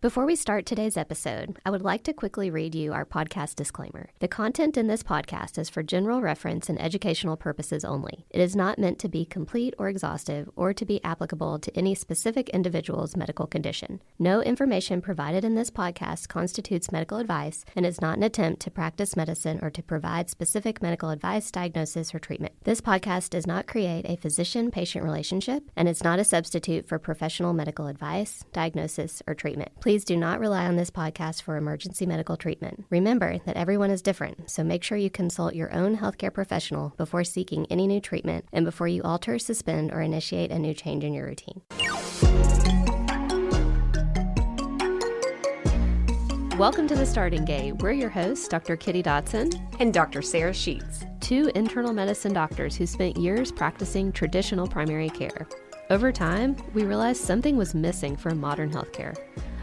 Before we start today's episode, I would like to quickly read you our podcast disclaimer. The content in this podcast is for general reference and educational purposes only. It is not meant to be complete or exhaustive or to be applicable to any specific individual's medical condition. No information provided in this podcast constitutes medical advice and is not an attempt to practice medicine or to provide specific medical advice, diagnosis, or treatment. This podcast does not create a physician-patient relationship and is not a substitute for professional medical advice, diagnosis, or treatment. Please do not rely on this podcast for emergency medical treatment. Remember that everyone is different, so make sure you consult your own healthcare professional before seeking any new treatment and before you alter, suspend, or initiate a new change in your routine. Welcome to The Starting Gate. We're your hosts, Dr. Kitty Dotson and Dr. Sarah Schuetz, two internal medicine doctors who spent years practicing traditional primary care. Over time, we realized something was missing from modern healthcare.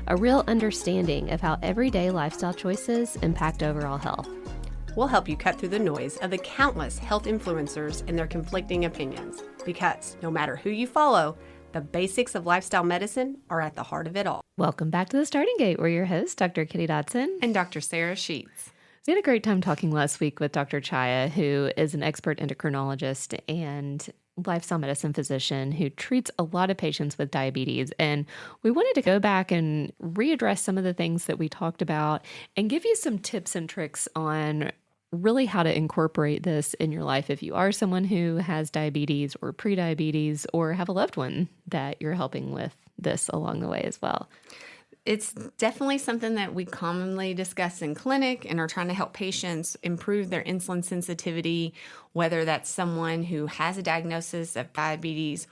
A real understanding of how everyday lifestyle choices impact overall health. We'll help you cut through the noise of the countless health influencers and their conflicting opinions, because no matter who you follow, the basics of lifestyle medicine are at the heart of it all. Welcome back to The Starting Gate. We're your hosts, Dr. Kitty Dotson and Dr. Sarah Schuetz. We had a great time talking last week with Dr. Chaya, who is an expert endocrinologist and lifestyle medicine physician who treats a lot of patients with diabetes. And we wanted to go back and readdress some of the things that we talked about and give you some tips and tricks on really how to incorporate this in your life if you are someone who has diabetes or prediabetes or have a loved one that you're helping with this along the way as well. It's definitely something that we commonly discuss in clinic and are trying to help patients improve their insulin sensitivity, whether that's someone who has a diagnosis of diabetes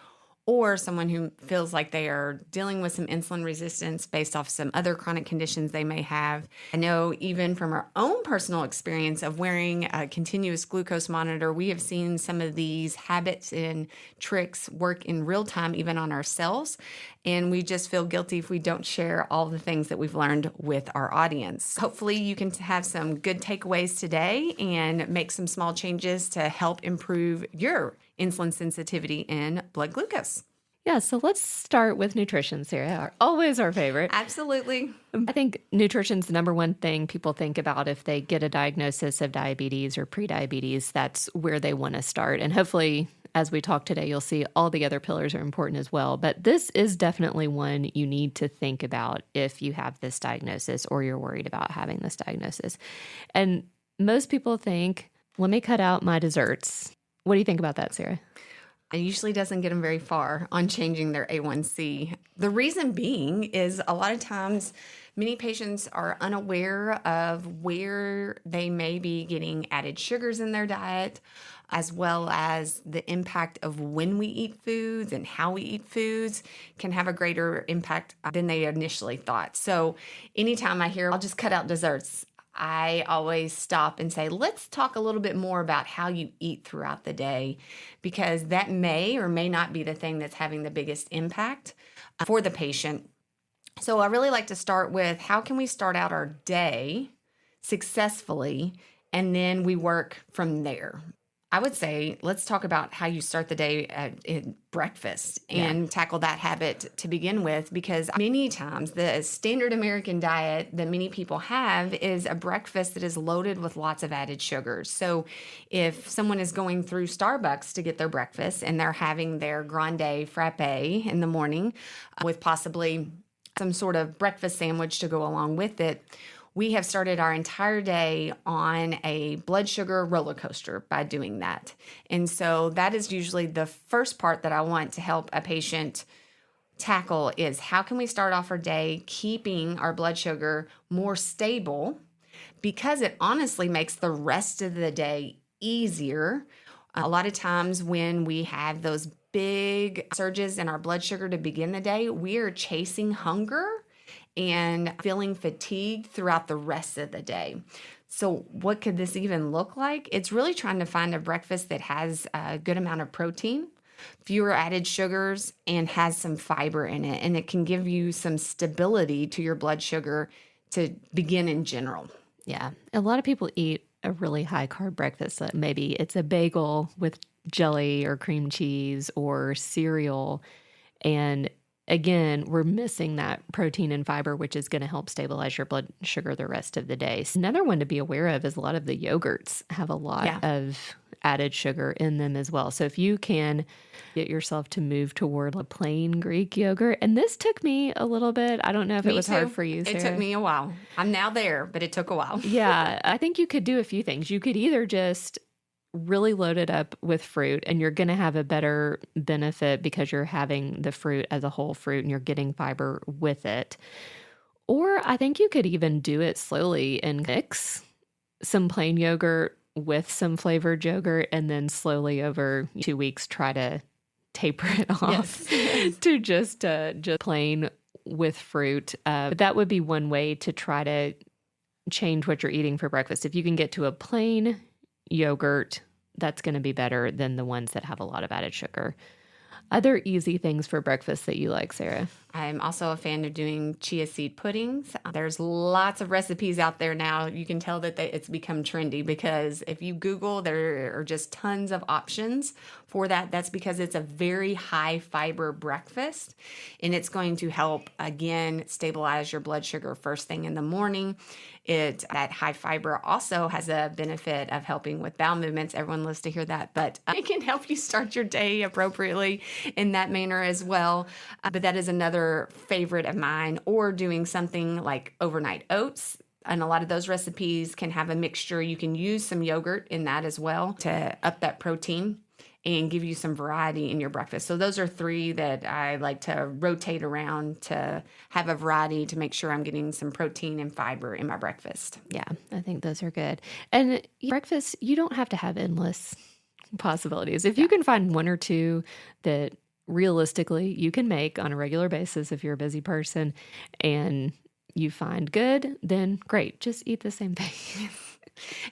or someone who feels like they are dealing with some insulin resistance based off some other chronic conditions they may have. I know even from our own personal experience of wearing a continuous glucose monitor, we have seen some of these habits and tricks work in real time, even on ourselves. And we just feel guilty if we don't share all the things that we've learned with our audience. Hopefully you can have some good takeaways today and make some small changes to help improve your insulin sensitivity and blood glucose. Yeah, so let's start with nutrition, Sarah. Always our favorite. Absolutely. I think nutrition's the number one thing people think about if they get a diagnosis of diabetes or prediabetes. That's where they want to start. And hopefully, as we talk today, you'll see all the other pillars are important as well. But this is definitely one you need to think about if you have this diagnosis or you're worried about having this diagnosis. And most people think, let me cut out my desserts. What do you think about that, Sarah? It usually doesn't get them very far on changing their A1C. The reason being is a lot of times many patients are unaware of where they may be getting added sugars in their diet, as well as the impact of when we eat foods and how we eat foods can have a greater impact than they initially thought. So anytime I hear, I'll just cut out desserts, I always stop and say, let's talk a little bit more about how you eat throughout the day, because that may or may not be the thing that's having the biggest impact for the patient. So I really like to start with how can we start out our day successfully, and then we work from there. I would say, let's talk about how you start the day at breakfast and tackle that habit to begin with, because many times the standard American diet that many people have is a breakfast that is loaded with lots of added sugars. So if someone is going through Starbucks to get their breakfast and they're having their grande frappe in the morning with possibly some sort of breakfast sandwich to go along with it, we have started our entire day on a blood sugar roller coaster by doing that. And so that is usually the first part that I want to help a patient tackle is how can we start off our day keeping our blood sugar more stable, because it honestly makes the rest of the day easier. A lot of times when we have those big surges in our blood sugar to begin the day, we are chasing hunger and feeling fatigued throughout the rest of the day. So what could this even look like? It's really trying to find a breakfast that has a good amount of protein, fewer added sugars, and has some fiber in it. And it can give you some stability to your blood sugar to begin in general. Yeah. A lot of people eat a really high carb breakfast. Maybe it's a bagel with jelly or cream cheese or cereal. And again, we're missing that protein and fiber, which is going to help stabilize your blood sugar the rest of the day. So another one to be aware of is a lot of the yogurts have a lot of added sugar in them as well. So if you can get yourself to move toward a plain Greek yogurt, and this took me a little bit. I don't know if it was hard for you, Sarah. It took me a while. I'm now there, but it took a while. Yeah, I think you could do a few things. You could either just really load it up with fruit, and you're going to have a better benefit because you're having the fruit as a whole fruit and you're getting fiber with it. Or I think you could even do it slowly and mix some plain yogurt with some flavored yogurt, and then slowly over 2 weeks try to taper it off to just plain with fruit. But that would be one way to try to change what you're eating for breakfast. If you can get to a plain yogurt, that's going to be better than the ones that have a lot of added sugar. Other easy things for breakfast that you like, Sarah? I'm also a fan of doing chia seed puddings. There's lots of recipes out there now. You can tell that it's become trendy because if you Google, there are just tons of options for that. That's because it's a very high fiber breakfast, and it's going to help, again, stabilize your blood sugar first thing in the morning. That high fiber also has a benefit of helping with bowel movements. Everyone loves to hear that, but it can help you start your day appropriately in that manner as well. But that is another favorite of mine. Or doing something like overnight oats. And a lot of those recipes can have a mixture. You can use some yogurt in that as well to up that protein and give you some variety in your breakfast. So those are three that I like to rotate around to have a variety to make sure I'm getting some protein and fiber in my breakfast. Yeah, I think those are good. And breakfast, you don't have to have endless possibilities. If you can find one or two that realistically you can make on a regular basis if you're a busy person and you find good, then great, just eat the same thing.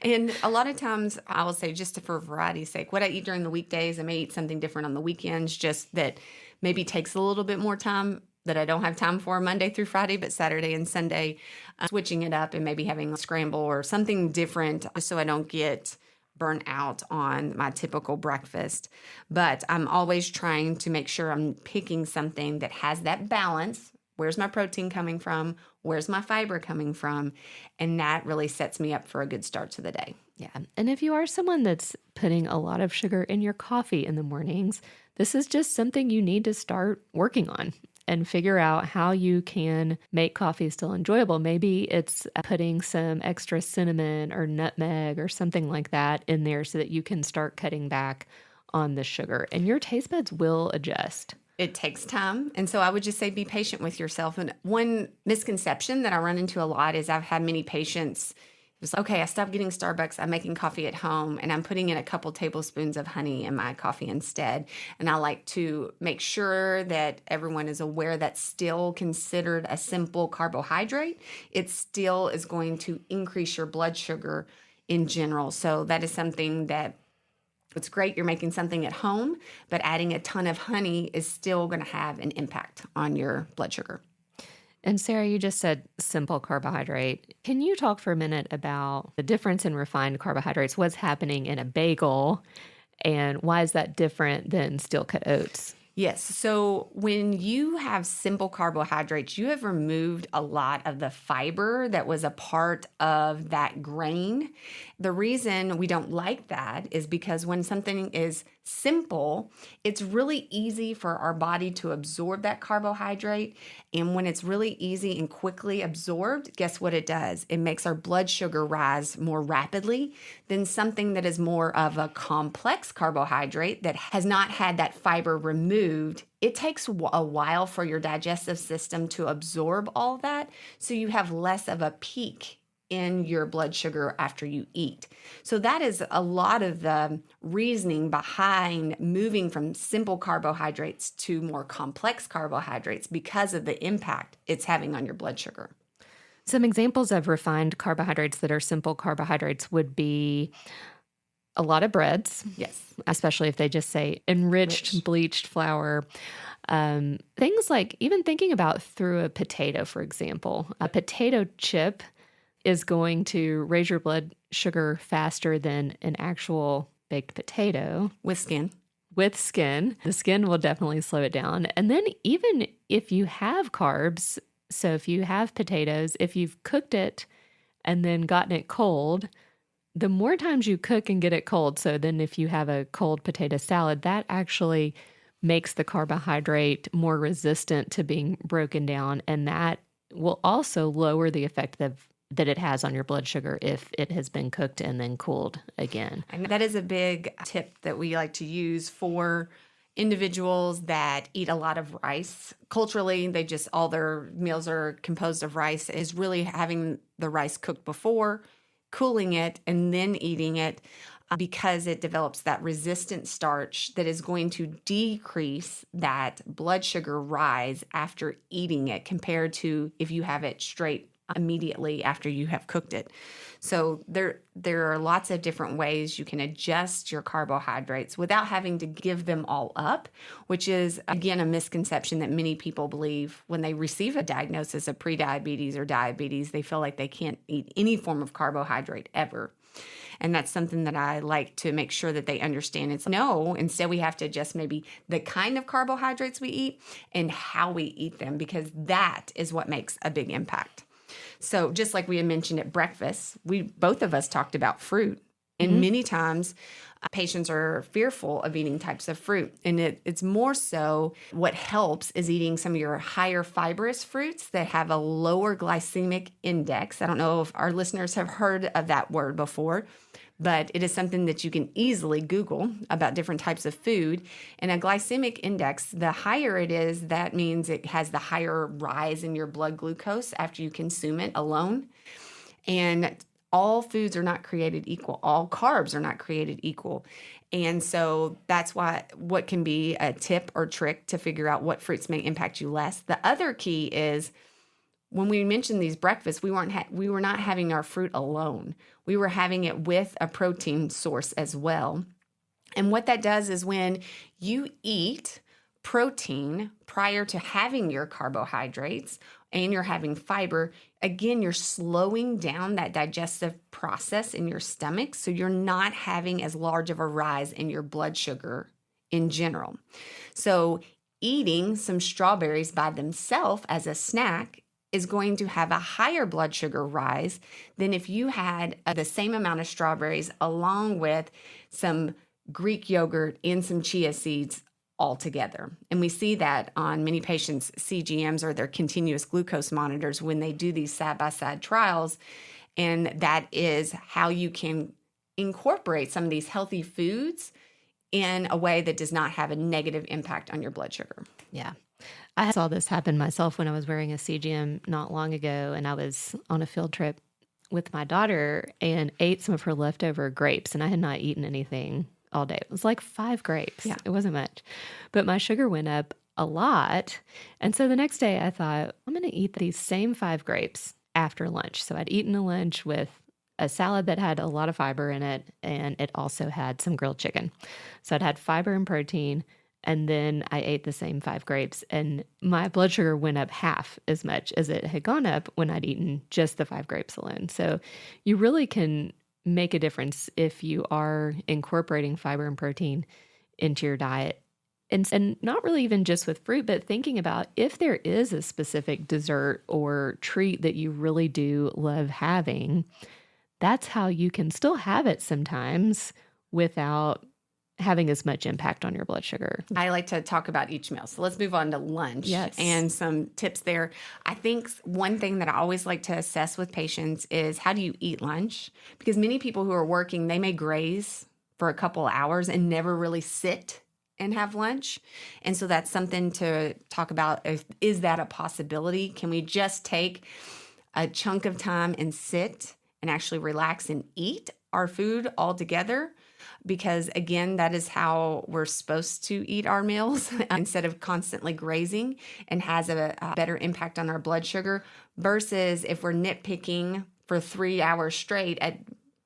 And a lot of times I will say, just for variety's sake, what I eat during the weekdays, I may eat something different on the weekends, just that maybe takes a little bit more time that I don't have time for Monday through Friday, but Saturday and Sunday, switching it up and maybe having a scramble or something different just so I don't get burnt out on my typical breakfast. But I'm always trying to make sure I'm picking something that has that balance. Where's my protein coming from? Where's my fiber coming from? And that really sets me up for a good start to the day. Yeah. And if you are someone that's putting a lot of sugar in your coffee in the mornings, this is just something you need to start working on and figure out how you can make coffee still enjoyable. Maybe it's putting some extra cinnamon or nutmeg or something like that in there so that you can start cutting back on the sugar, and your taste buds will adjust. It takes time. And so I would just say be patient with yourself. And one misconception that I run into a lot is I've had many patients, it's like, okay, I stopped getting Starbucks. I'm making coffee at home and I'm putting in a couple tablespoons of honey in my coffee instead. And I like to make sure that everyone is aware that's still considered a simple carbohydrate. It still is going to increase your blood sugar in general. So that is something that it's great you're making something at home, but adding a ton of honey is still going to have an impact on your blood sugar. And Sarah, you just said simple carbohydrate. Can you talk for a minute about the difference in refined carbohydrates? What's happening in a bagel, and why is that different than steel-cut oats? Yes. So when you have simple carbohydrates, you have removed a lot of the fiber that was a part of that grain. The reason we don't like that is because when something is simple, it's really easy for our body to absorb that carbohydrate. And when it's really easy and quickly absorbed, guess what it does? It makes our blood sugar rise more rapidly than something that is more of a complex carbohydrate that has not had that fiber removed. It takes a while for your digestive system to absorb all that, so you have less of a peak in your blood sugar after you eat. So that is a lot of the reasoning behind moving from simple carbohydrates to more complex carbohydrates, because of the impact it's having on your blood sugar. Some examples of refined carbohydrates that are simple carbohydrates would be a lot of breads. Yes. Especially if they just say enriched, bleached flour. Things like even thinking about through a potato, for example. A potato chip is going to raise your blood sugar faster than an actual baked potato. With skin. with skin. The skin will definitely slow it down. And then even if you have carbs, so if you have potatoes, if you've cooked it and then gotten it cold, the more times you cook and get it cold, so then if you have a cold potato salad, that actually makes the carbohydrate more resistant to being broken down, and that will also lower the effect that it has on your blood sugar if it has been cooked and then cooled again. And that is a big tip that we like to use for individuals that eat a lot of rice. Culturally, all their meals are composed of rice, is really having the rice cooked before, cooling it, and then eating it, because it develops that resistant starch that is going to decrease that blood sugar rise after eating it compared to if you have it straight immediately after you have cooked it. So there are lots of different ways you can adjust your carbohydrates without having to give them all up, which is, again, a misconception that many people believe when they receive a diagnosis of prediabetes or diabetes. They feel like they can't eat any form of carbohydrate ever. And that's something that I like to make sure that they understand. It's no, instead we have to adjust maybe the kind of carbohydrates we eat and how we eat them, because that is what makes a big impact. So just like we had mentioned at breakfast, both of us talked about fruit. And many times patients are fearful of eating types of fruit. And it's more so what helps is eating some of your higher fibrous fruits that have a lower glycemic index. I don't know if our listeners have heard of that word before, but it is something that you can easily Google about different types of food. And a glycemic index, the higher it is, that means it has the higher rise in your blood glucose after you consume it alone. And all foods are not created equal. All carbs are not created equal. And so that's what can be a tip or trick to figure out what fruits may impact you less. The other key is, when we mentioned these breakfasts, we were not having our fruit alone. We were having it with a protein source as well. And what that does is when you eat protein prior to having your carbohydrates and you're having fiber, again, you're slowing down that digestive process in your stomach. So you're not having as large of a rise in your blood sugar in general. So eating some strawberries by themselves as a snack is going to have a higher blood sugar rise than if you had the same amount of strawberries along with some Greek yogurt and some chia seeds all together. And we see that on many patients' CGMs or their continuous glucose monitors when they do these side-by-side trials. And that is how you can incorporate some of these healthy foods in a way that does not have a negative impact on your blood sugar. Yeah. I saw this happen myself when I was wearing a CGM not long ago, and I was on a field trip with my daughter and ate some of her leftover grapes, and I had not eaten anything all day. It was like 5 grapes. Yeah. It wasn't much, but my sugar went up a lot. And so the next day I thought, I'm going to eat these same 5 grapes after lunch. So I'd eaten a lunch with a salad that had a lot of fiber in it, and it also had some grilled chicken. So I'd had fiber and protein, and then I ate the same 5 grapes, and my blood sugar went up half as much as it had gone up when I'd eaten just the 5 grapes alone. So you really can make a difference if you are incorporating fiber and protein into your diet. And not really even just with fruit, but thinking about if there is a specific dessert or treat that you really do love having, that's how you can still have it sometimes without having as much impact on your blood sugar. I like to talk about each meal. So let's move on to lunch. Yes. And some tips there. I think one thing that I always like to assess with patients is, how do you eat lunch? Because many people who are working, they may graze for a couple hours and never really sit and have lunch. And so that's something to talk about. Is that a possibility? Can we just take a chunk of time and sit and actually relax and eat our food all together? Because again, that is how we're supposed to eat our meals instead of constantly grazing, and has a better impact on our blood sugar, versus if we're nitpicking for 3 hours straight at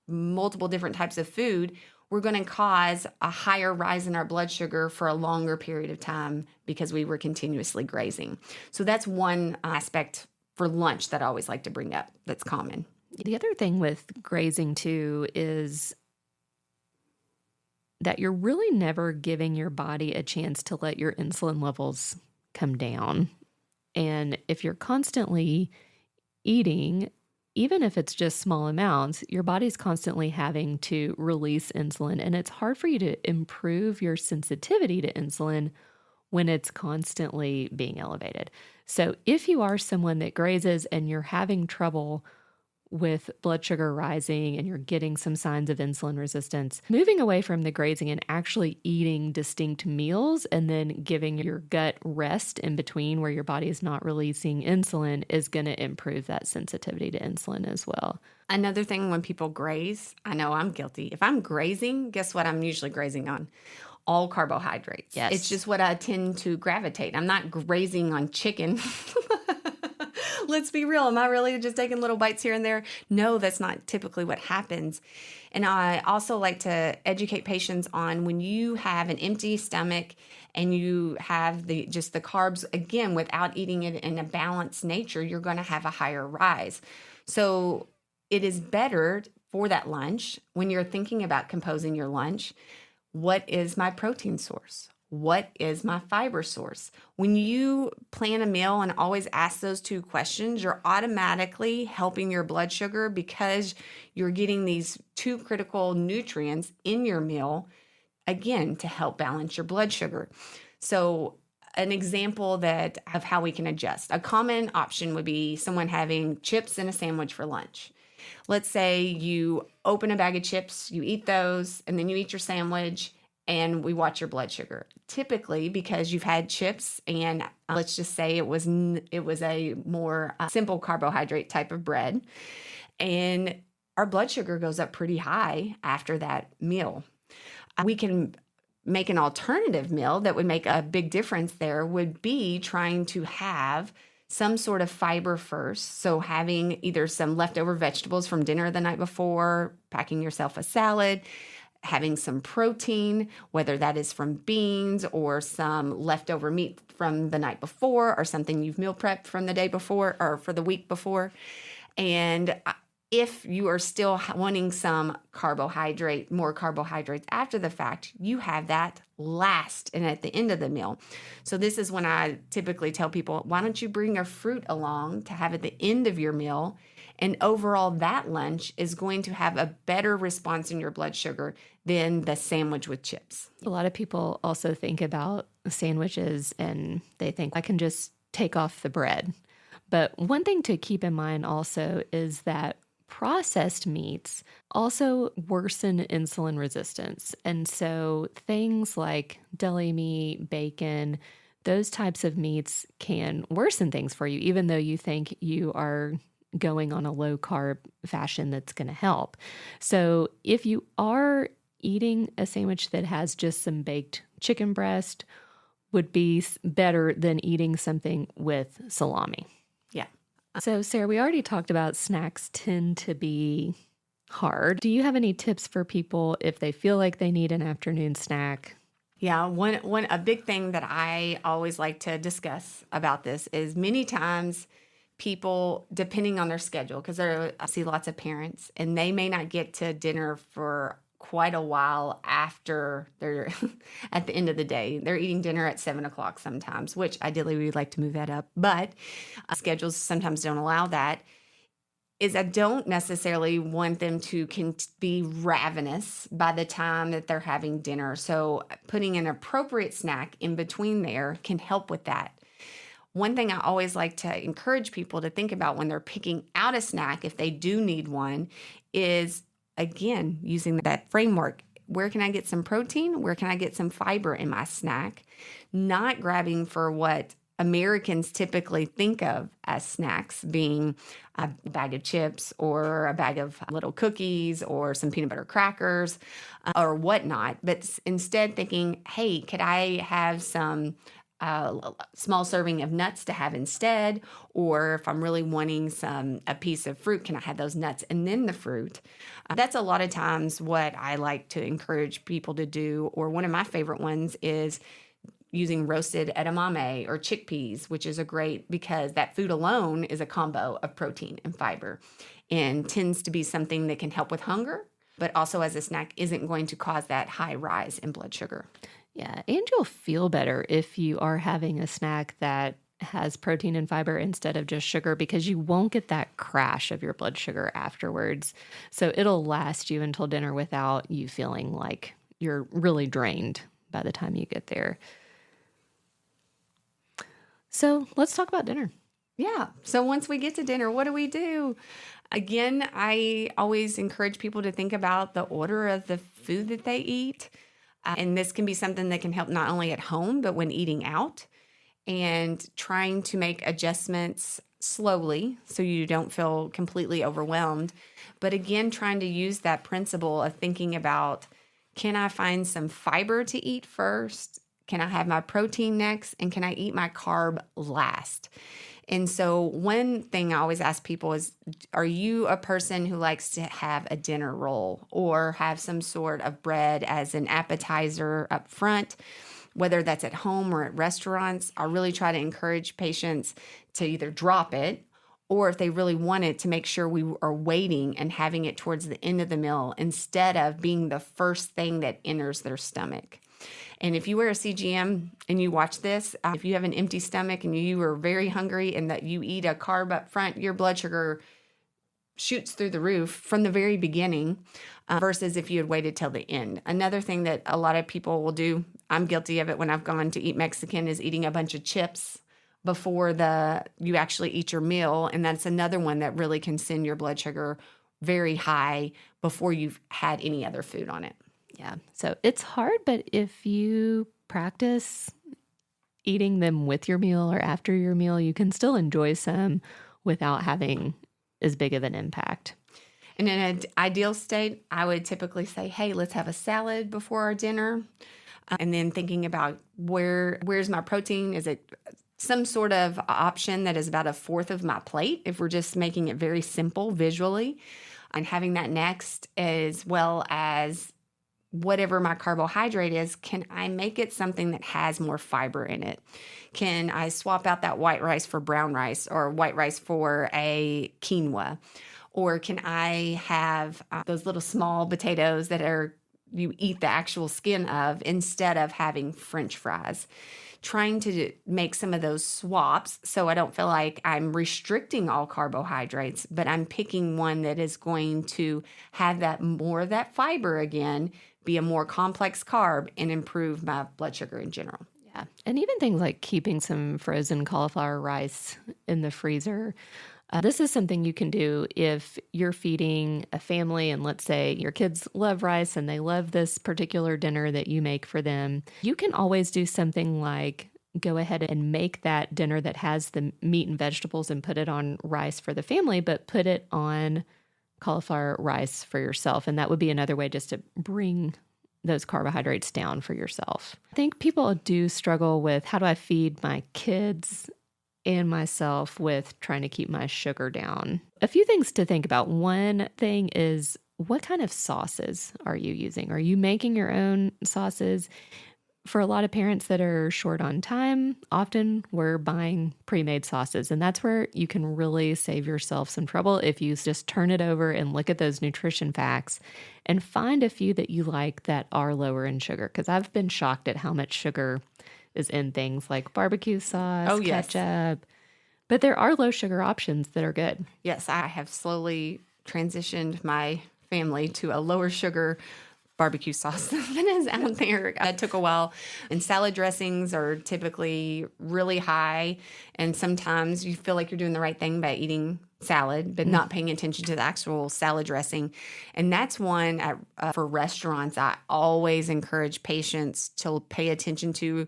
multiple different types of food, we're going to cause a higher rise in our blood sugar for a longer period of time because we were continuously grazing. So that's one aspect for lunch that I always like to bring up that's common. The other thing with grazing too is that you're really never giving your body a chance to let your insulin levels come down. And if you're constantly eating, even if it's just small amounts, your body's constantly having to release insulin. And it's hard for you to improve your sensitivity to insulin when it's constantly being elevated. So if you are someone that grazes and you're having trouble with blood sugar rising and you're getting some signs of insulin resistance, moving away from the grazing and actually eating distinct meals and then giving your gut rest in between where your body is not releasing insulin is going to improve that sensitivity to insulin as well. Another thing, when people graze, I know I'm guilty. If I'm grazing, guess what I'm usually grazing on? All carbohydrates. Yes. It's just what I tend to gravitate. I'm not grazing on chicken. Let's be real. Am I really just taking little bites here and there? No, that's not typically what happens. And I also like to educate patients on when you have an empty stomach and you have the carbs, again, without eating it in a balanced nature, you're going to have a higher rise. So it is better for that lunch, when you're thinking about composing your lunch, what is my protein source? What is my fiber source? When you plan a meal and always ask those two questions, you're automatically helping your blood sugar because you're getting these two critical nutrients in your meal, again, to help balance your blood sugar. So an example of how we can adjust. A common option would be someone having chips and a sandwich for lunch. Let's say you open a bag of chips, you eat those, and then you eat your sandwich, and we watch your blood sugar. Typically, because you've had chips and let's just say it was a more simple carbohydrate type of bread, and our blood sugar goes up pretty high after that meal. We can make an alternative meal that would make a big difference there would be trying to have some sort of fiber first. So having either some leftover vegetables from dinner the night before, packing yourself a salad, having some protein, whether that is from beans or some leftover meat from the night before or something you've meal prepped from the day before or for the week before. And if you are still wanting some more carbohydrates after the fact, you have that last and at the end of the meal. So this is when I typically tell people, why don't you bring a fruit along to have at the end of your meal? And overall, that lunch is going to have a better response in your blood sugar than the sandwich with chips. A lot of people also think about sandwiches and they think, I can just take off the bread. But one thing to keep in mind also is that processed meats also worsen insulin resistance. And so things like deli meat, bacon, those types of meats can worsen things for you, even though you think you are going on a low carb fashion that's going to help. So if you are eating a sandwich that has just some baked chicken breast, would be better than eating something with salami. Yeah. So Sarah, we already talked about snacks tend to be hard. Do you have any tips for people if they feel like they need an afternoon snack? Yeah, a big thing that I always like to discuss about this is many times people, depending on their schedule, because I see lots of parents and they may not get to dinner for quite a while after they're at the end of the day. They're eating dinner at 7:00 sometimes, which ideally we would like to move that up, but schedules sometimes don't allow that. Is I don't necessarily want them to be ravenous by the time that they're having dinner. So putting an appropriate snack in between there can help with that. One thing I always like to encourage people to think about when they're picking out a snack, if they do need one, is, again, using that framework. Where can I get some protein? Where can I get some fiber in my snack? Not grabbing for what Americans typically think of as snacks, being a bag of chips or a bag of little cookies or some peanut butter crackers or whatnot, but instead thinking, hey, could I have some small serving of nuts to have instead? Or if I'm really wanting a piece of fruit, can I have those nuts and then the fruit? That's a lot of times what I like to encourage people to do. Or one of my favorite ones is using roasted edamame or chickpeas, which is because that food alone is a combo of protein and fiber and tends to be something that can help with hunger, but also as a snack isn't going to cause that high rise in blood sugar. Yeah, and you'll feel better if you are having a snack that has protein and fiber instead of just sugar, because you won't get that crash of your blood sugar afterwards. So it'll last you until dinner without you feeling like you're really drained by the time you get there. So let's talk about dinner. Yeah. So once we get to dinner, what do we do? Again, I always encourage people to think about the order of the food that they eat. And this can be something that can help not only at home, but when eating out, and trying to make adjustments slowly so you don't feel completely overwhelmed. But again, trying to use that principle of thinking about, can I find some fiber to eat first? Can I have my protein next? And can I eat my carb last? And so one thing I always ask people is, are you a person who likes to have a dinner roll or have some sort of bread as an appetizer up front? Whether that's at home or at restaurants, I really try to encourage patients to either drop it, or if they really want it, to make sure we are waiting and having it towards the end of the meal instead of being the first thing that enters their stomach. And if you wear a CGM and you watch this, if you have an empty stomach and you are very hungry and that you eat a carb up front, your blood sugar shoots through the roof from the very beginning versus if you had waited till the end. Another thing that a lot of people will do, I'm guilty of it when I've gone to eat Mexican, is eating a bunch of chips before you actually eat your meal. And that's another one that really can send your blood sugar very high before you've had any other food on it. Yeah. So it's hard, but if you practice eating them with your meal or after your meal, you can still enjoy some without having as big of an impact. And in an ideal state, I would typically say, hey, let's have a salad before our dinner. And then thinking about where's my protein? Is it some sort of option that is about a fourth of my plate, if we're just making it very simple visually, and having that next, as well as whatever my carbohydrate is, can I make it something that has more fiber in it? Can I swap out that white rice for brown rice, or white rice for a quinoa? Or can I have those little small potatoes that you eat the actual skin of instead of having French fries? Trying to make some of those swaps so I don't feel like I'm restricting all carbohydrates, but I'm picking one that is going to have that fiber again, be a more complex carb, and improve my blood sugar in general. Yeah. And even things like keeping some frozen cauliflower rice in the freezer. This is something you can do if you're feeding a family, and let's say your kids love rice and they love this particular dinner that you make for them. You can always do something like go ahead and make that dinner that has the meat and vegetables and put it on rice for the family, but put it on cauliflower rice for yourself. And that would be another way just to bring those carbohydrates down for yourself. I think people do struggle with, how do I feed my kids and myself with trying to keep my sugar down? A few things to think about. One thing is, what kind of sauces are you using? Are you making your own sauces? For a lot of parents that are short on time, often we're buying pre-made sauces, and that's where you can really save yourself some trouble if you just turn it over and look at those nutrition facts and find a few that you like that are lower in sugar. Because I've been shocked at how much sugar is in things like barbecue sauce, ketchup. But there are low sugar options that are good. Yes, I have slowly transitioned my family to a lower sugar barbecue sauce that is out there. That took a while. And salad dressings are typically really high. And sometimes you feel like you're doing the right thing by eating salad, but not paying attention to the actual salad dressing. And that's one for restaurants I always encourage patients to pay attention to,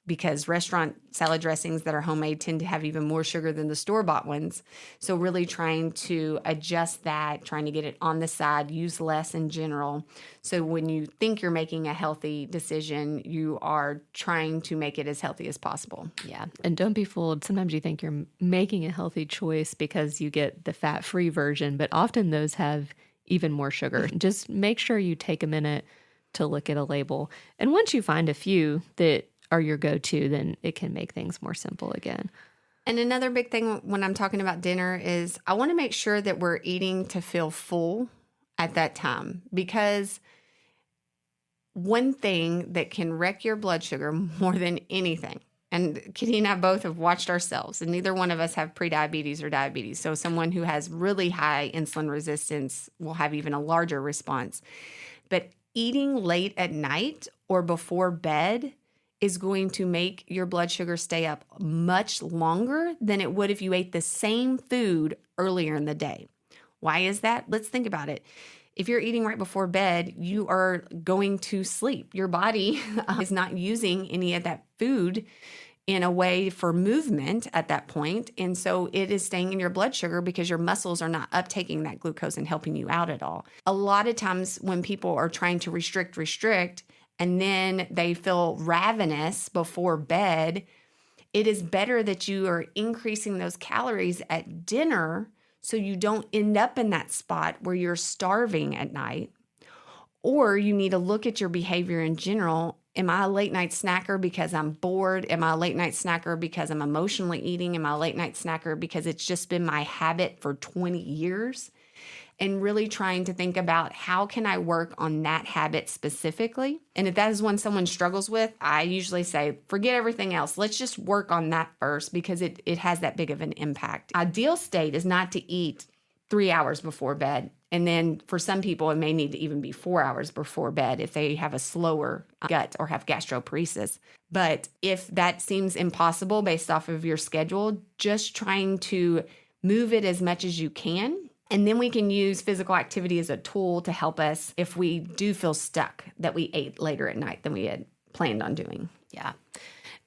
because restaurant salad dressings that are homemade tend to have even more sugar than the store-bought ones. So really trying to adjust that, trying to get it on the side, use less in general. So when you think you're making a healthy decision, you are trying to make it as healthy as possible. Yeah. And don't be fooled. Sometimes you think you're making a healthy choice because you get the fat-free version, but often those have even more sugar. Just make sure you take a minute to look at a label. And once you find a few that are your go-to, then it can make things more simple again. And another big thing when I'm talking about dinner is I want to make sure that we're eating to feel full at that time, because one thing that can wreck your blood sugar more than anything, and Kitty and I both have watched ourselves, and neither one of us have prediabetes or diabetes. So someone who has really high insulin resistance will have even a larger response. But eating late at night or before bed is going to make your blood sugar stay up much longer than it would if you ate the same food earlier in the day. Why is that? Let's think about it. If you're eating right before bed, you are going to sleep. Your body is not using any of that food in a way for movement at that point. And so it is staying in your blood sugar because your muscles are not uptaking that glucose and helping you out at all. A lot of times when people are trying to restrict, and then they feel ravenous before bed, it is better that you are increasing those calories at dinner so you don't end up in that spot where you're starving at night. Or you need to look at your behavior in general. Am I a late night snacker because I'm bored? Am I a late night snacker because I'm emotionally eating? Am I a late night snacker because it's just been my habit for 20 years? And really trying to think about how can I work on that habit specifically. And if that is one someone struggles with, I usually say, forget everything else. Let's just work on that first because it has that big of an impact. Ideal state is not to eat 3 hours before bed. And then for some people, it may need to even be 4 hours before bed if they have a slower gut or have gastroparesis. But if that seems impossible based off of your schedule, just trying to move it as much as you can. And then we can use physical activity as a tool to help us if we do feel stuck that we ate later at night than we had planned on doing. Yeah.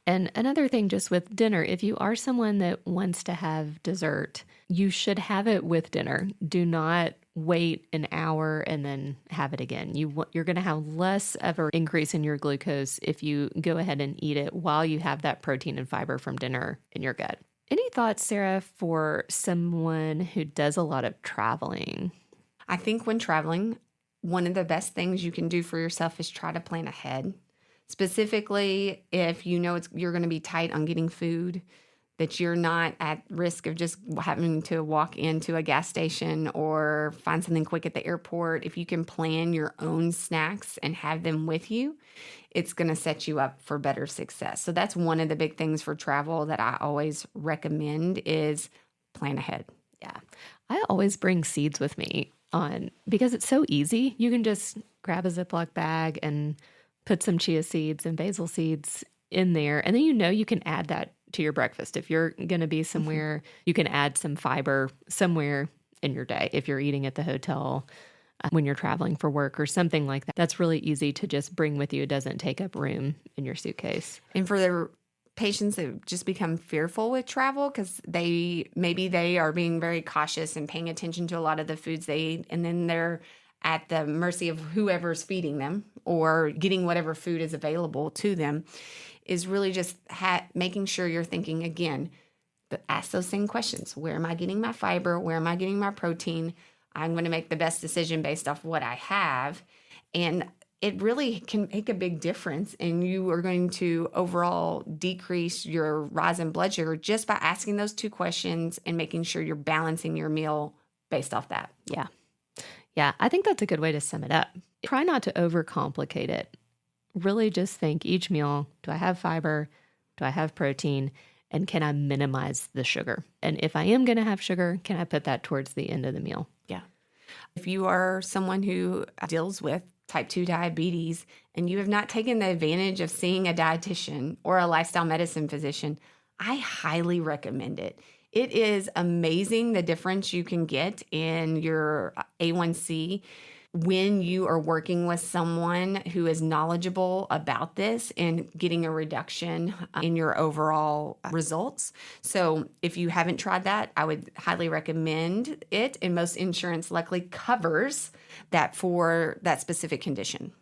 And another thing just with dinner, if you are someone that wants to have dessert, you should have it with dinner. Do not wait an hour and then have it again. You're going to have less of an increase in your glucose if you go ahead and eat it while you have that protein and fiber from dinner in your gut. Any thoughts, Sarah, for someone who does a lot of traveling? I think when traveling, one of the best things you can do for yourself is try to plan ahead. Specifically, if you know you're going to be tight on getting food, that you're not at risk of just having to walk into a gas station or find something quick at the airport. If you can plan your own snacks and have them with you, it's going to set you up for better success. So that's one of the big things for travel that I always recommend is plan ahead. Yeah. I always bring seeds with me because it's so easy. You can just grab a Ziploc bag and put some chia seeds and basil seeds in there. And then you can add that to your breakfast. If you're going to be somewhere, you can add some fiber somewhere in your day. If you're eating at the hotel when you're traveling for work or something like that, that's really easy to just bring with you. It doesn't take up room in your suitcase. And for the patients that just become fearful with travel because they are being very cautious and paying attention to a lot of the foods they eat, and then they're at the mercy of whoever's feeding them or getting whatever food is available to them, is really just making sure you're thinking again, ask those same questions. Where am I getting my fiber? Where am I getting my protein? I'm going to make the best decision based off what I have. And it really can make a big difference. And you are going to overall decrease your rise in blood sugar just by asking those two questions and making sure you're balancing your meal based off that. Yeah. Yeah. I think that's a good way to sum it up. Try not to overcomplicate it. Really just think each meal, do I have fiber? Do I have protein? And can I minimize the sugar? And if I am going to have sugar, can I put that towards the end of the meal? Yeah. If you are someone who deals with type 2 diabetes and you have not taken the advantage of seeing a dietitian or a lifestyle medicine physician, I highly recommend it. It is amazing the difference you can get in your A1C when you are working with someone who is knowledgeable about this and getting a reduction in your overall results. So if you haven't tried that, I would highly recommend it. And most insurance luckily covers that for that specific condition.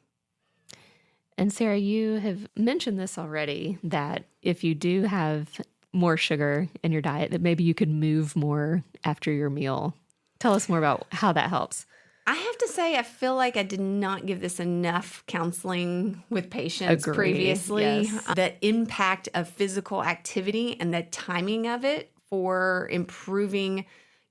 And Sarah, you have mentioned this already, that if you do have more sugar in your diet, that maybe you could move more after your meal. Tell us more about how that helps. I have to say, I feel like I did not give this enough counseling with patients previously. Yes. The impact of physical activity and the timing of it for improving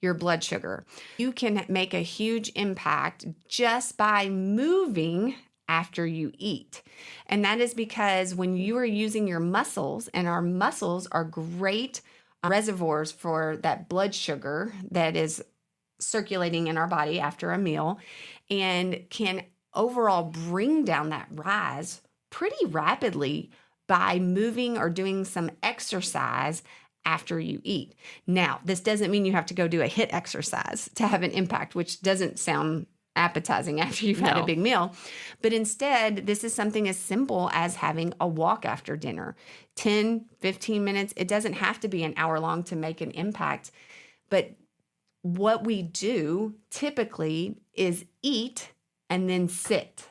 your blood sugar. You can make a huge impact just by moving after you eat. And that is because when you are using your muscles, and our muscles are great reservoirs for that blood sugar that is circulating in our body after a meal, and can overall bring down that rise pretty rapidly by moving or doing some exercise after you eat. Now, this doesn't mean you have to go do a HIIT exercise to have an impact, which doesn't sound appetizing after you've had a big meal. But instead, this is something as simple as having a walk after dinner. 10, 15 minutes. It doesn't have to be an hour long to make an impact. But what we do typically is eat and then sit.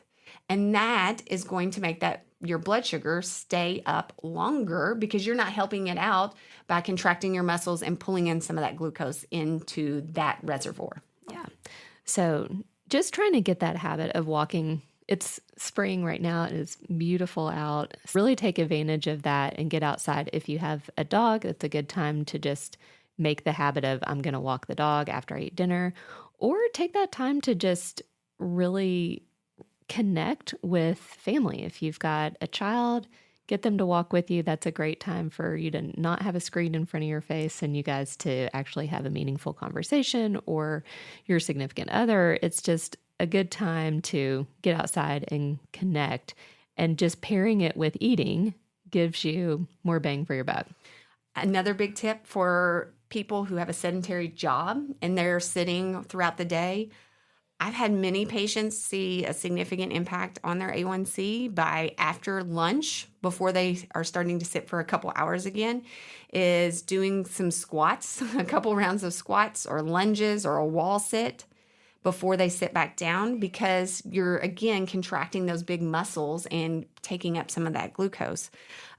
And that is going to make that your blood sugar stay up longer because you're not helping it out by contracting your muscles and pulling in some of that glucose into that reservoir. Yeah. So just trying to get that habit of walking. It's spring right now. It is beautiful out. Really take advantage of that and get outside. If you have a dog, it's a good time to just make the habit of, I'm going to walk the dog after I eat dinner, or take that time to just really connect with family. If you've got a child, get them to walk with you. That's a great time for you to not have a screen in front of your face and you guys to actually have a meaningful conversation, or your significant other. It's just a good time to get outside and connect, and just pairing it with eating gives you more bang for your buck. Another big tip for people who have a sedentary job and they're sitting throughout the day, I've had many patients see a significant impact on their A1C by after lunch, before they are starting to sit for a couple hours again, is doing some squats, a couple rounds of squats or lunges or a wall sit before they sit back down, because you're, again, contracting those big muscles and taking up some of that glucose.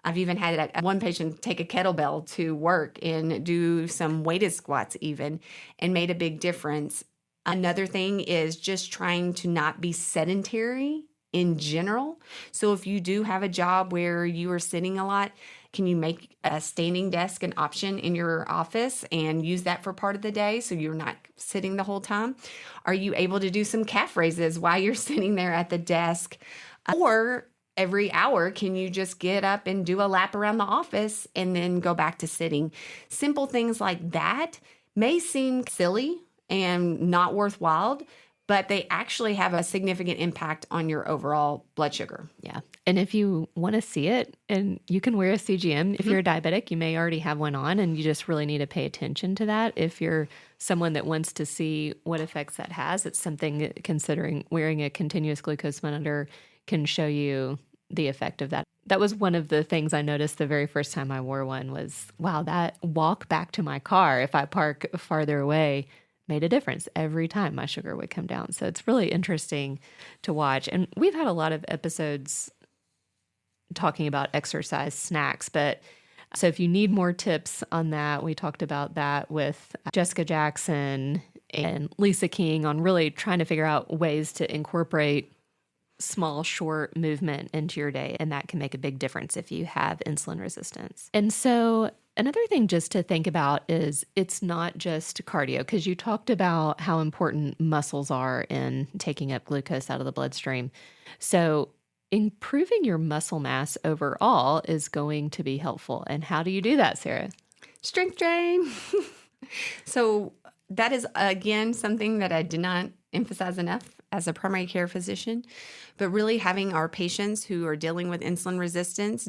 I've even had one patient take a kettlebell to work and do some weighted squats even, and made a big difference. Another thing is just trying to not be sedentary in general. So if you do have a job where you are sitting a lot, can you make a standing desk an option in your office and use that for part of the day so you're not sitting the whole time? Are you able to do some calf raises while you're sitting there at the desk? Or every hour, can you just get up and do a lap around the office and then go back to sitting? Simple things like that may seem silly and not worthwhile, but they actually have a significant impact on your overall blood sugar. Yeah. And if you want to see it, and you can wear a CGM. If you're a diabetic, you may already have one on, and you just really need to pay attention to that. If you're someone that wants to see what effects that has, it's something that, considering wearing a continuous glucose monitor, can show you the effect of that. That was one of the things I noticed the very first time I wore one was, wow, that walk back to my car, if I park farther away, made a difference. Every time my sugar would come down. So it's really interesting to watch. And we've had a lot of episodes talking about exercise snacks, but so if you need more tips on that, we talked about that with Jessica Jackson and Lisa King on really trying to figure out ways to incorporate small, short movement into your day. And that can make a big difference if you have insulin resistance. And so another thing just to think about is it's not just cardio, because you talked about how important muscles are in taking up glucose out of the bloodstream. So improving your muscle mass overall is going to be helpful. And how do you do that, Sarah? Strength train. So that is, again, something that I did not emphasize enough as a primary care physician, but really having our patients who are dealing with insulin resistance,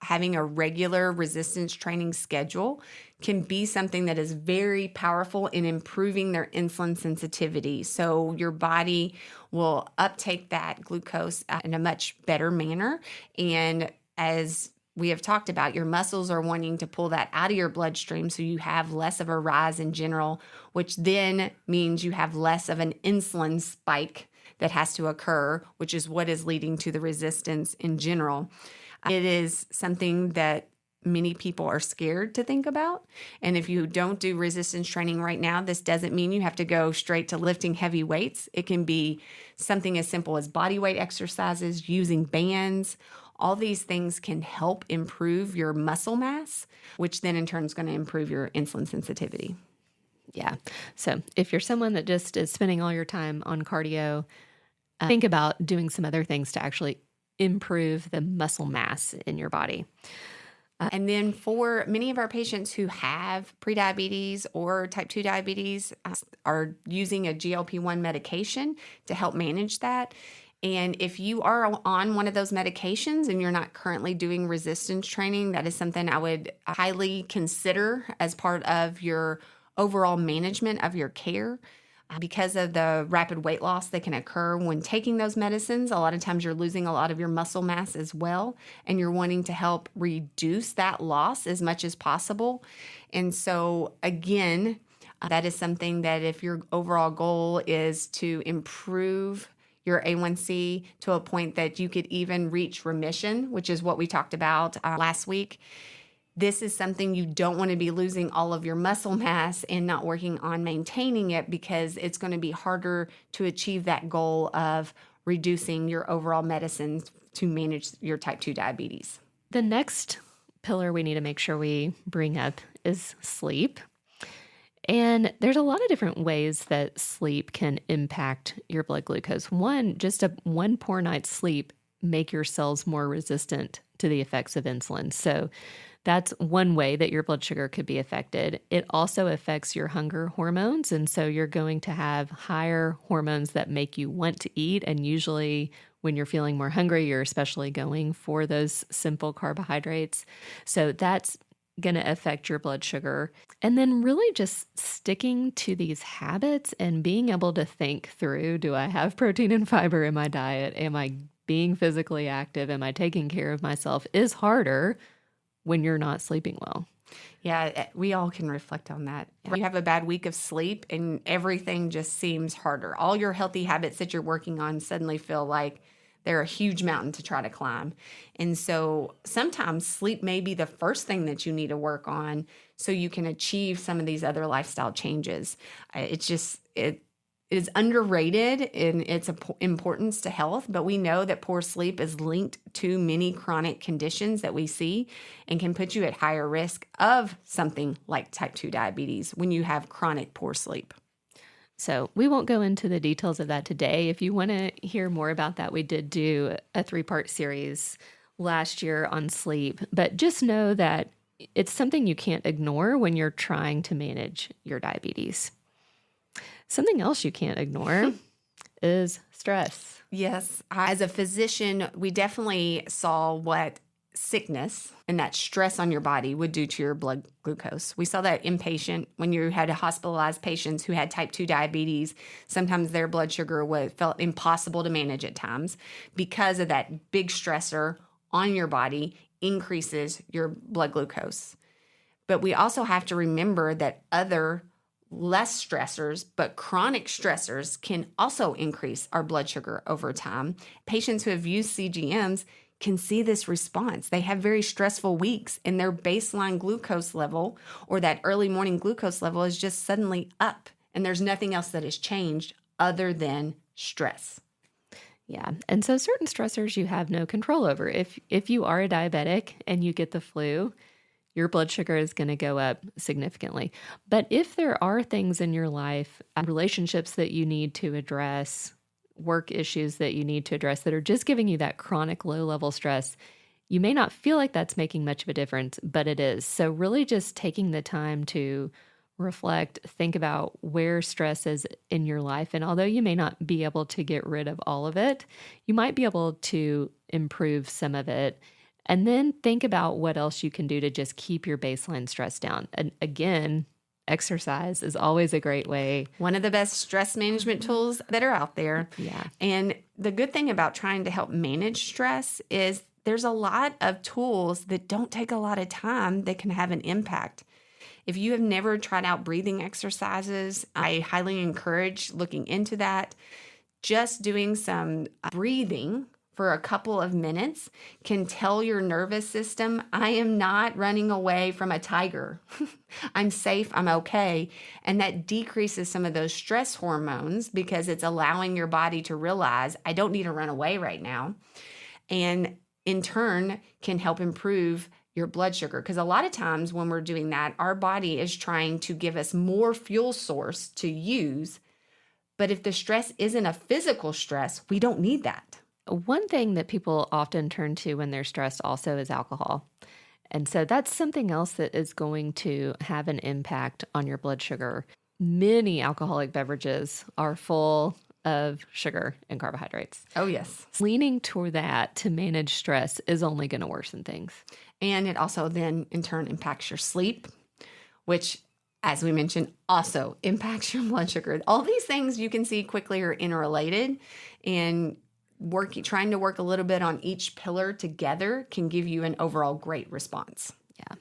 having a regular resistance training schedule can be something that is very powerful in improving their insulin sensitivity. So your body will uptake that glucose in a much better manner. And as we have talked about, your muscles are wanting to pull that out of your bloodstream so you have less of a rise in general, which then means you have less of an insulin spike that has to occur, which is what is leading to the resistance in general. It is something that many people are scared to think about. And if you don't do resistance training right now, this doesn't mean you have to go straight to lifting heavy weights. It can be something as simple as body weight exercises, using bands. All these things can help improve your muscle mass, which then in turn is going to improve your insulin sensitivity. Yeah. So if you're someone that just is spending all your time on cardio, think about doing some other things to actually improve the muscle mass in your body. And then for many of our patients who have prediabetes or type 2 diabetes are using a GLP-1 medication to help manage that. And if you are on one of those medications and you're not currently doing resistance training, that is something I would highly consider as part of your overall management of your care. Because of the rapid weight loss that can occur when taking those medicines, a lot of times you're losing a lot of your muscle mass as well, and you're wanting to help reduce that loss as much as possible. And so, again, that is something that if your overall goal is to improve your A1C to a point that you could even reach remission, which is what we talked about last week, this is something you don't want to be losing all of your muscle mass and not working on maintaining it, because it's going to be harder to achieve that goal of reducing your overall medicines to manage your type 2 diabetes. The next pillar we need to make sure we bring up is sleep. And there's a lot of different ways that sleep can impact your blood glucose. One poor night's sleep make your cells more resistant to the effects of insulin. So that's one way that your blood sugar could be affected. It also affects your hunger hormones. And so you're going to have higher hormones that make you want to eat. And usually when you're feeling more hungry, you're especially going for those simple carbohydrates. So that's going to affect your blood sugar. And then really just sticking to these habits and being able to think through, do I have protein and fiber in my diet? Am I being physically active? Am I taking care of myself? Is harder when you're not sleeping well. Yeah, we all can reflect on that. You have a bad week of sleep and everything just seems harder. All your healthy habits that you're working on suddenly feel like they're a huge mountain to try to climb. And so sometimes sleep may be the first thing that you need to work on so you can achieve some of these other lifestyle changes. It is underrated in its importance to health, but we know that poor sleep is linked to many chronic conditions that we see and can put you at higher risk of something like type 2 diabetes when you have chronic poor sleep. So we won't go into the details of that today. If you want to hear more about that, we did do a 3-part series last year on sleep, but just know that it's something you can't ignore when you're trying to manage your diabetes. Something else you can't ignore is stress. Yes. As a physician, we definitely saw what sickness and that stress on your body would do to your blood glucose. We saw that inpatient when you had hospitalized patients who had type 2 diabetes. Sometimes their blood sugar felt impossible to manage at times because of that big stressor on your body increases your blood glucose. But we also have to remember that other less stressors, but chronic stressors can also increase our blood sugar over time. Patients who have used CGMs can see this response. They have very stressful weeks and their baseline glucose level or that early morning glucose level is just suddenly up and there's nothing else that has changed other than stress. Yeah. And so certain stressors you have no control over. If you are a diabetic and you get the flu, your blood sugar is going to go up significantly. But if there are things in your life, relationships that you need to address, work issues that you need to address that are just giving you that chronic low-level stress, you may not feel like that's making much of a difference, but it is. So really just taking the time to reflect, think about where stress is in your life. And although you may not be able to get rid of all of it, you might be able to improve some of it. And then think about what else you can do to just keep your baseline stress down. And again, exercise is always a great way. One of the best stress management tools that are out there. Yeah. And the good thing about trying to help manage stress is there's a lot of tools that don't take a lot of time that can have an impact. If you have never tried out breathing exercises, I highly encourage looking into that. Just doing some breathing for a couple of minutes can tell your nervous system, I am not running away from a tiger. I'm safe, I'm okay. And that decreases some of those stress hormones because it's allowing your body to realize, I don't need to run away right now. And in turn, can help improve your blood sugar. Because a lot of times when we're doing that, our body is trying to give us more fuel source to use. But if the stress isn't a physical stress, we don't need that. One thing that people often turn to when they're stressed also is alcohol. And so that's something else that is going to have an impact on your blood sugar. Many alcoholic beverages are full of sugar and carbohydrates. Oh, yes. Leaning toward that to manage stress is only going to worsen things. And it also then in turn impacts your sleep, which, as we mentioned, also impacts your blood sugar. All these things you can see quickly are interrelated, and trying to work a little bit on each pillar together can give you an overall great response. Yeah.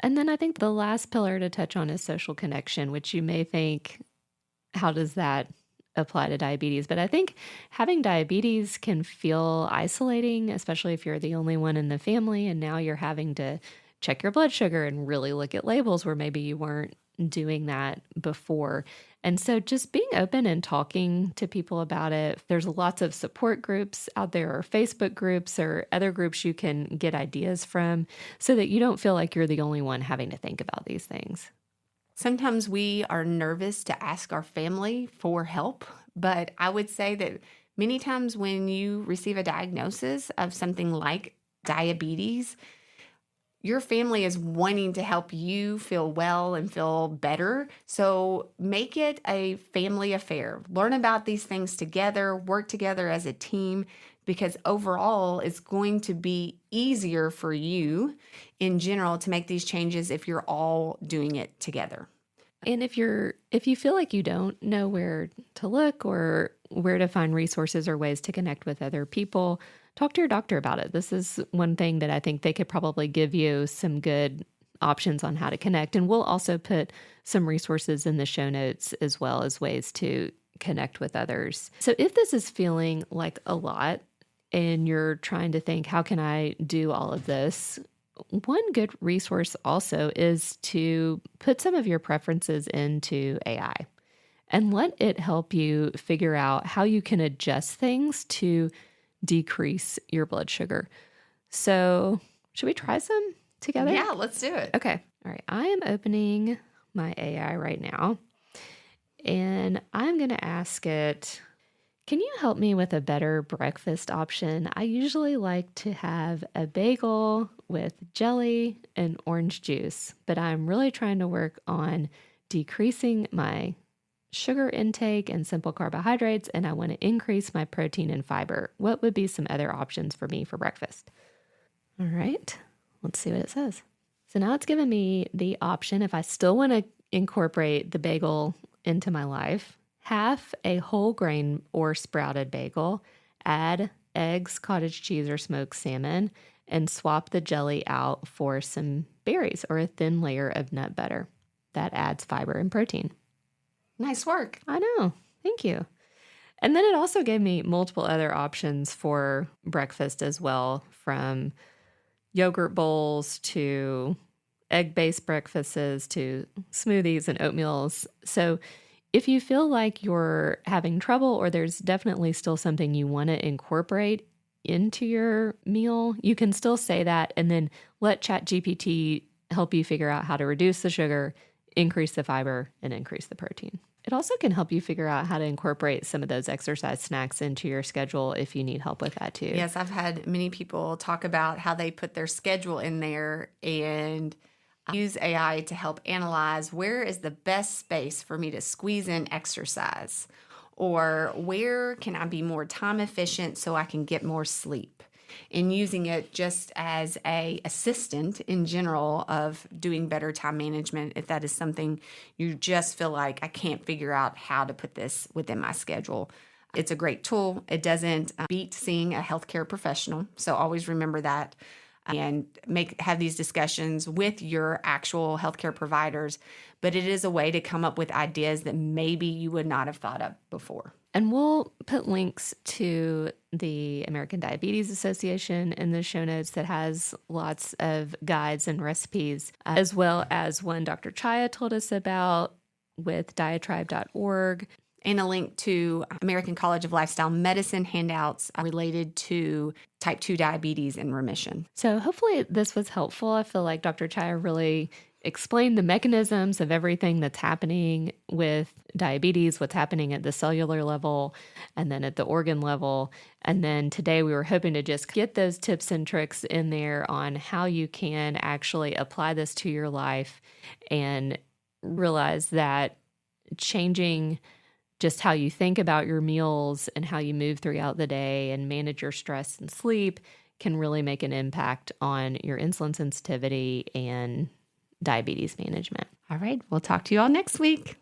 And then I think the last pillar to touch on is social connection, which you may think, how does that apply to diabetes? But I think having diabetes can feel isolating, especially if you're the only one in the family and now you're having to check your blood sugar and really look at labels where maybe you weren't doing that before. And so just being open and talking to people about it. There's lots of support groups out there, or Facebook groups or other groups you can get ideas from, so that you don't feel like you're the only one having to think about these things. Sometimes we are nervous to ask our family for help, but I would say that many times when you receive a diagnosis of something like diabetes, your family is wanting to help you feel well and feel better. So make it a family affair. Learn about these things together, work together as a team, because overall it's going to be easier for you in general to make these changes if you're all doing it together. And if you feel like you don't know where to look or where to find resources or ways to connect with other people, talk to your doctor about it. This is one thing that I think they could probably give you some good options on how to connect. And we'll also put some resources in the show notes as well as ways to connect with others. So if this is feeling like a lot and you're trying to think, how can I do all of this? One good resource also is to put some of your preferences into AI and let it help you figure out how you can adjust things to decrease your blood sugar. So should we try some together? Yeah, let's do it. Okay. All right. I am opening my AI right now, and I'm going to ask it, can you help me with a better breakfast option? I usually like to have a bagel with jelly and orange juice, but I'm really trying to work on decreasing my sugar intake and simple carbohydrates, and I want to increase my protein and fiber. What would be some other options for me for breakfast? All right, let's see what it says. So now it's given me the option, if I still want to incorporate the bagel into my life, half a whole grain or sprouted bagel, add eggs, cottage cheese, or smoked salmon, and swap the jelly out for some berries or a thin layer of nut butter. That adds fiber and protein. Nice work. I know. Thank you. And then it also gave me multiple other options for breakfast as well, from yogurt bowls to egg-based breakfasts to smoothies and oatmeals. So if you feel like you're having trouble or there's definitely still something you want to incorporate into your meal, you can still say that and then let ChatGPT help you figure out how to reduce the sugar, increase the fiber, and increase the protein. It also can help you figure out how to incorporate some of those exercise snacks into your schedule if you need help with that too. Yes, I've had many people talk about how they put their schedule in there and use AI to help analyze where is the best space for me to squeeze in exercise, or where can I be more time efficient so I can get more sleep, and using it just as a assistant in general of doing better time management if that is something you just feel like I can't figure out how to put this within my schedule. It's a great tool. It doesn't beat seeing a healthcare professional, so always remember that. And have these discussions with your actual healthcare providers, but it is a way to come up with ideas that maybe you would not have thought of before. And we'll put links to the American Diabetes Association in the show notes that has lots of guides and recipes, as well as one Dr. Chaya told us about with diatribe.org. and a link to American College of Lifestyle Medicine handouts related to type 2 diabetes and remission. So hopefully this was helpful. I feel like Dr. Chaya really explained the mechanisms of everything that's happening with diabetes, what's happening at the cellular level, and then at the organ level. And then today we were hoping to just get those tips and tricks in there on how you can actually apply this to your life and realize that changing just how you think about your meals and how you move throughout the day and manage your stress and sleep can really make an impact on your insulin sensitivity and diabetes management. All right. We'll talk to you all next week.